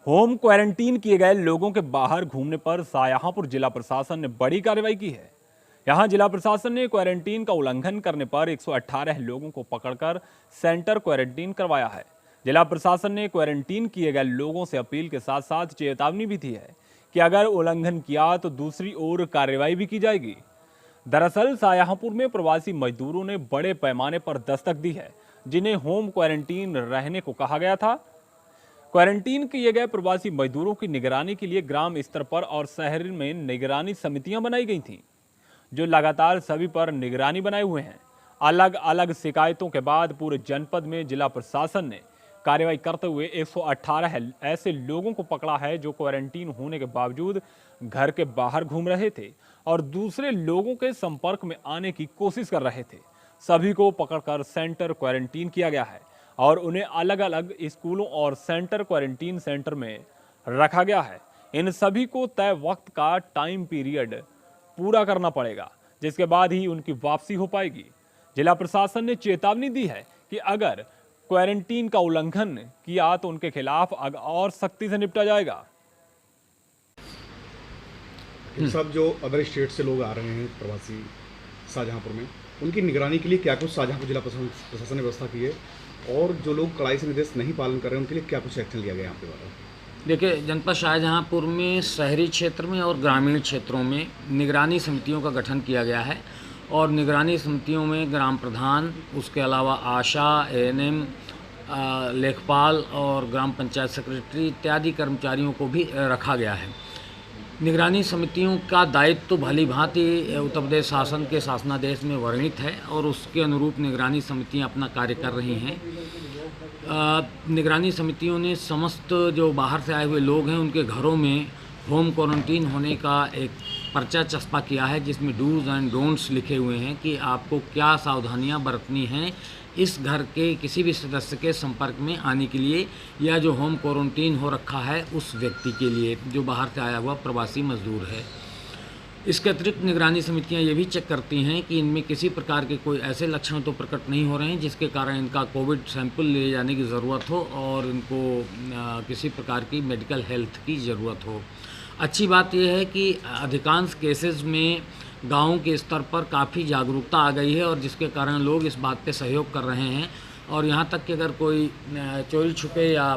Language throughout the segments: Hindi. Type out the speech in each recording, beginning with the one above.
होम क्वारंटीन किए गए लोगों के बाहर घूमने पर शाहजहांपुर जिला प्रशासन ने बड़ी कार्रवाई की है। यहां जिला प्रशासन ने क्वारंटीन का उल्लंघन करने पर 118 लोगों को पकड़कर सेंटर क्वारंटीन करवाया है। जिला प्रशासन ने क्वारंटीन किए गए लोगों से अपील के साथ साथ चेतावनी भी दी है कि अगर उल्लंघन किया तो दूसरी ओर कार्रवाई भी की जाएगी। दरअसल शाहजहांपुर में प्रवासी मजदूरों ने बड़े पैमाने पर दस्तक दी है, जिन्हें होम क्वारंटीन रहने को कहा गया था। क्वारंटीन किए गए प्रवासी मजदूरों की निगरानी के लिए ग्राम स्तर पर और शहर में निगरानी समितियां बनाई गई थीं, जो लगातार सभी पर निगरानी बनाए हुए हैं। अलग अलग शिकायतों के बाद पूरे जनपद में जिला प्रशासन ने कार्रवाई करते हुए 118 ऐसे लोगों को पकड़ा है जो क्वारंटीन होने के बावजूद घर के बाहर घूम रहे थे और दूसरे लोगों के संपर्क में आने की कोशिश कर रहे थे। सभी को पकड़कर सेंटर क्वारंटीन किया गया है और उन्हें अलग अलग स्कूलों और सेंटर क्वारंटीन सेंटर में रखा गया है। इन सभी को तय वक्त का टाइम पीरियड पूरा करना पड़ेगा, जिसके बाद ही उनकी वापसी हो पाएगी। जिला प्रशासन ने चेतावनी दी है कि अगर क्वारंटीन का उल्लंघन किया तो उनके खिलाफ और सख्ती से निपटा जाएगा। सब जो अदर स्टेट से लोग आ रहे हैं प्रवासी शाहजहांपुर में, उनकी निगरानी के लिए क्या कुछ शाहजहांपुर जिला प्रशासन ने व्यवस्था की है और जो लोग कड़ाई से निर्देश नहीं पालन कर रहे हैं उनके लिए क्या कुछ एक्शन लिया गया यहाँ पे? देखिए, जनपद शाहजहांपुर में शहरी क्षेत्र में और ग्रामीण क्षेत्रों में निगरानी समितियों का गठन किया गया है और निगरानी समितियों में ग्राम प्रधान, उसके अलावा आशा, एएनएम, लेखपाल और ग्राम पंचायत सेक्रेटरी इत्यादि कर्मचारियों को भी रखा गया है। निगरानी समितियों का दायित्व तो भली भांति उत्तर प्रदेश शासन के शासनादेश में वर्णित है और उसके अनुरूप निगरानी समितियां अपना कार्य कर रही हैं। निगरानी समितियों ने समस्त जो बाहर से आए हुए लोग हैं उनके घरों में होम क्वारंटीन होने का एक पर्चा चस्पा किया है, जिसमें डूज एंड डोंट्स लिखे हुए हैं कि आपको क्या सावधानियां बरतनी हैं इस घर के किसी भी सदस्य के संपर्क में आने के लिए या जो होम क्वारंटीन हो रखा है उस व्यक्ति के लिए जो बाहर से आया हुआ प्रवासी मजदूर है। इसके अतिरिक्त निगरानी समितियां ये भी चेक करती हैं कि इनमें किसी प्रकार के कोई ऐसे लक्षण तो प्रकट नहीं हो रहे हैं जिसके कारण इनका कोविड सैंपल ले जाने की ज़रूरत हो और इनको किसी प्रकार की मेडिकल हेल्थ की ज़रूरत हो। अच्छी बात यह है कि अधिकांश केसेस में गाँव के स्तर पर काफ़ी जागरूकता आ गई है और जिसके कारण लोग इस बात पे सहयोग कर रहे हैं और यहाँ तक कि अगर कोई चोरी छुपे या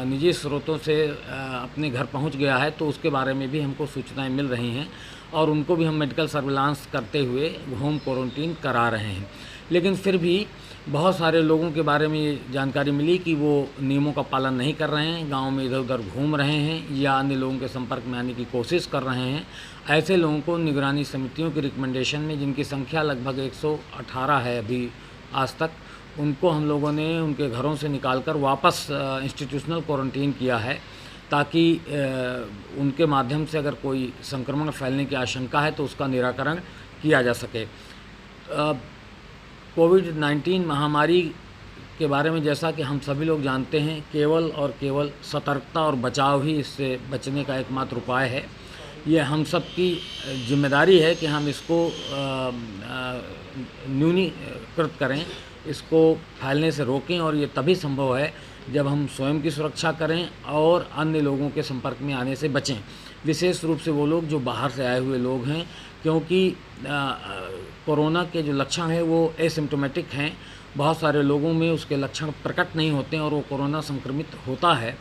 निजी स्रोतों से अपने घर पहुँच गया है तो उसके बारे में भी हमको सूचनाएं मिल रही हैं और उनको भी हम मेडिकल सर्विलांस करते हुए होम क्वारंटीन करा रहे हैं। लेकिन फिर भी बहुत सारे लोगों के बारे में जानकारी मिली कि वो नियमों का पालन नहीं कर रहे हैं, गांव में इधर उधर घूम रहे हैं या अन्य लोगों के संपर्क में आने की कोशिश कर रहे हैं। ऐसे लोगों को निगरानी समितियों की रिकमेंडेशन में, जिनकी संख्या लगभग 118 है अभी आज तक, उनको हम लोगों ने उनके घरों से निकालकर वापस इंस्टीट्यूशनल क्वारंटीन किया है ताकि उनके माध्यम से अगर कोई संक्रमण फैलने की आशंका है तो उसका निराकरण किया जा सके। कोविड-19 महामारी के बारे में जैसा कि हम सभी लोग जानते हैं, केवल और केवल सतर्कता और बचाव ही इससे बचने का एकमात्र उपाय है। ये हम सब की जिम्मेदारी है कि हम इसको न्यूनीकृत करें, इसको फैलने से रोकें और ये तभी संभव है जब हम स्वयं की सुरक्षा करें और अन्य लोगों के संपर्क में आने से बचें, विशेष रूप से वो लोग जो बाहर से आए हुए लोग हैं, क्योंकि कोरोना के जो लक्षण हैं वो एसिम्प्टोमेटिक हैं। बहुत सारे लोगों में उसके लक्षण प्रकट नहीं होते हैं और वो कोरोना संक्रमित होता है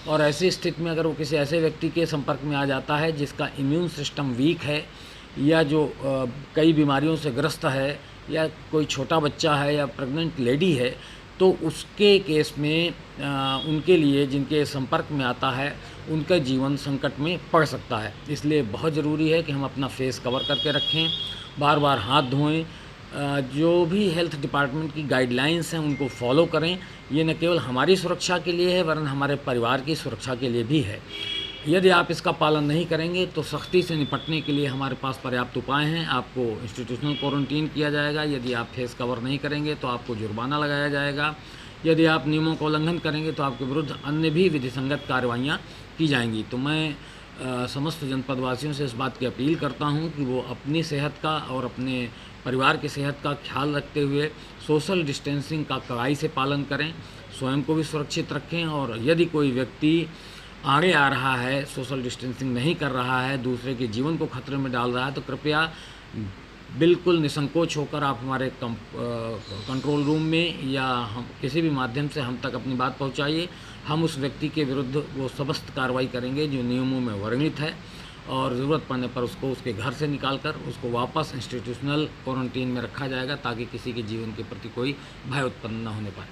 और ऐसी स्थिति में अगर वो किसी ऐसे व्यक्ति के संपर्क में आ जाता है जिसका इम्यून सिस्टम वीक है या जो कई बीमारियों से ग्रस्त है या कोई छोटा बच्चा है या प्रेग्नेंट लेडी है, तो उसके केस में उनके लिए जिनके संपर्क में आता है उनका जीवन संकट में पड़ सकता है। इसलिए बहुत ज़रूरी है कि हम अपना फेस कवर करके रखें, बार बार हाथ धोएं, जो भी हेल्थ डिपार्टमेंट की गाइडलाइंस हैं उनको फॉलो करें। ये न केवल हमारी सुरक्षा के लिए है वरन हमारे परिवार की सुरक्षा के लिए भी है। यदि आप इसका पालन नहीं करेंगे तो सख्ती से निपटने के लिए हमारे पास पर्याप्त उपाय हैं। आपको इंस्टीट्यूशनल क्वारंटीन किया जाएगा, यदि आप फेस कवर नहीं करेंगे तो आपको जुर्माना लगाया जाएगा, यदि आप नियमों का उल्लंघन करेंगे तो आपके विरुद्ध अन्य भी विधिसंगत कार्रवाइयाँ की जाएंगी। तो मैं समस्त जनपदवासियों से इस बात की अपील करता हूं कि वो अपनी सेहत का और अपने परिवार की सेहत का ख्याल रखते हुए सोशल डिस्टेंसिंग का कड़ाई से पालन करें, स्वयं को भी सुरक्षित रखें और यदि कोई व्यक्ति आगे आ रहा है, सोशल डिस्टेंसिंग नहीं कर रहा है, दूसरे के जीवन को खतरे में डाल रहा है, तो कृपया बिल्कुल निसंकोच होकर आप हमारे कंट्रोल रूम में या हम किसी भी माध्यम से हम तक अपनी बात पहुंचाइए। हम उस व्यक्ति के विरुद्ध वो समस्त कार्रवाई करेंगे जो नियमों में वर्णित है, और ज़रूरत पड़ने पर उसको उसके घर से निकालकर उसको वापस इंस्टीट्यूशनल क्वारंटीन में रखा जाएगा, ताकि किसी के जीवन के प्रति कोई भय उत्पन्न न होने पाए।